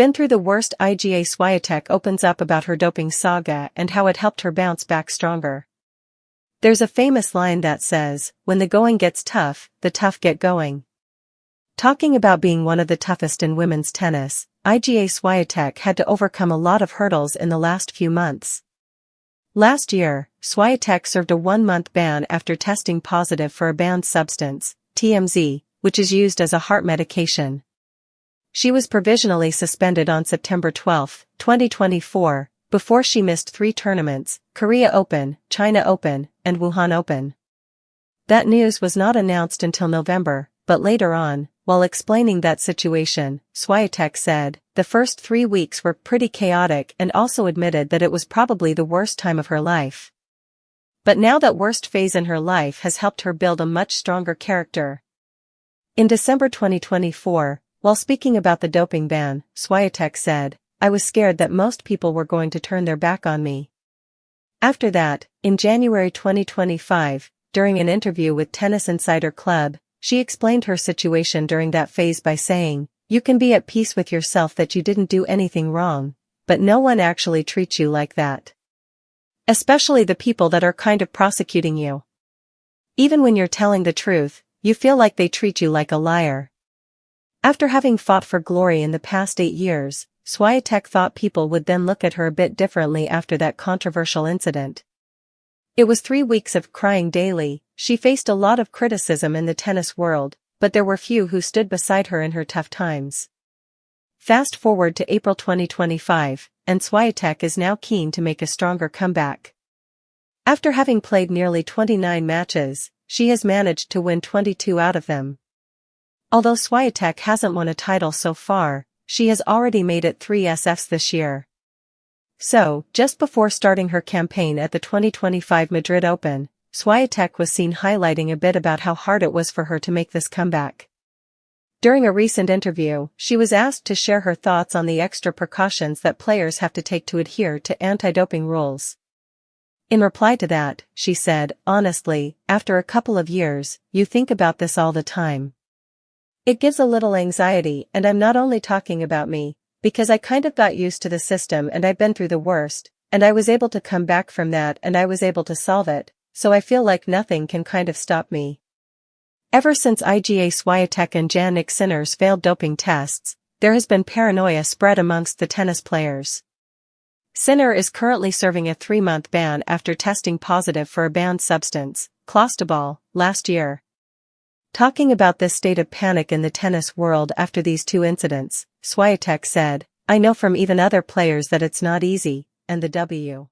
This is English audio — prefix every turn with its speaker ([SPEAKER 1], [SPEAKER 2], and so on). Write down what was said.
[SPEAKER 1] Been through the worst. Iga Swiatek opens up about her doping saga and how it helped her bounce back stronger. There's a famous line that says, "When the going gets tough, the tough get going." Talking about being one of the toughest in women's tennis, Iga Swiatek had to overcome a lot of hurdles in the last few months. Last year, Swiatek served a 1-month ban after testing positive for a banned substance, TMZ, which is used as a heart medication. She was provisionally suspended on September 12, 2024, before she missed 3 tournaments, Korea Open, China Open, and Wuhan Open. That news was not announced until November, but later on, while explaining that situation, Swiatek said, "The first 3 weeks were pretty chaotic," and also admitted that it was probably the worst time of her life. But now that worst phase in her life has helped her build a much stronger character. In December 2024, while speaking about the doping ban, Swiatek said, "I was scared that most people were going to turn their back on me." After that, in January 2025, during an interview with Tennis Insider Club, she explained her situation during that phase by saying, "You can be at peace with yourself that you didn't do anything wrong, but no one actually treats you like that. Especially the people that are kind of prosecuting you. Even when you're telling the truth, you feel like they treat you like a liar." After having fought for glory in the past 8 years, Swiatek thought people would then look at her a bit differently after that controversial incident. It was 3 weeks of crying daily. She faced a lot of criticism in the tennis world, but there were few who stood beside her in her tough times. Fast forward to April 2025, and Swiatek is now keen to make a stronger comeback. After having played nearly 29 matches, she has managed to win 22 out of them. Although Swiatek hasn't won a title so far, she has already made it 3 SFs this year. So, just before starting her campaign at the 2025 Madrid Open, Swiatek was seen highlighting a bit about how hard it was for her to make this comeback. During a recent interview, she was asked to share her thoughts on the extra precautions that players have to take to adhere to anti-doping rules. In reply to that, she said, "Honestly, after a couple of years, you think about this all the time. It gives a little anxiety, and I'm not only talking about me, because I kind of got used to the system and I've been through the worst, and I was able to come back from that and I was able to solve it, so I feel like nothing can kind of stop me." Ever since Iga Swiatek and Jannik Sinner's failed doping tests, there has been paranoia spread amongst the tennis players. Sinner is currently serving a 3-month ban after testing positive for a banned substance, clostebol, last year. Talking about this state of panic in the tennis world after these 2 incidents, Swiatek said, "I know from even other players that it's not easy, and the W.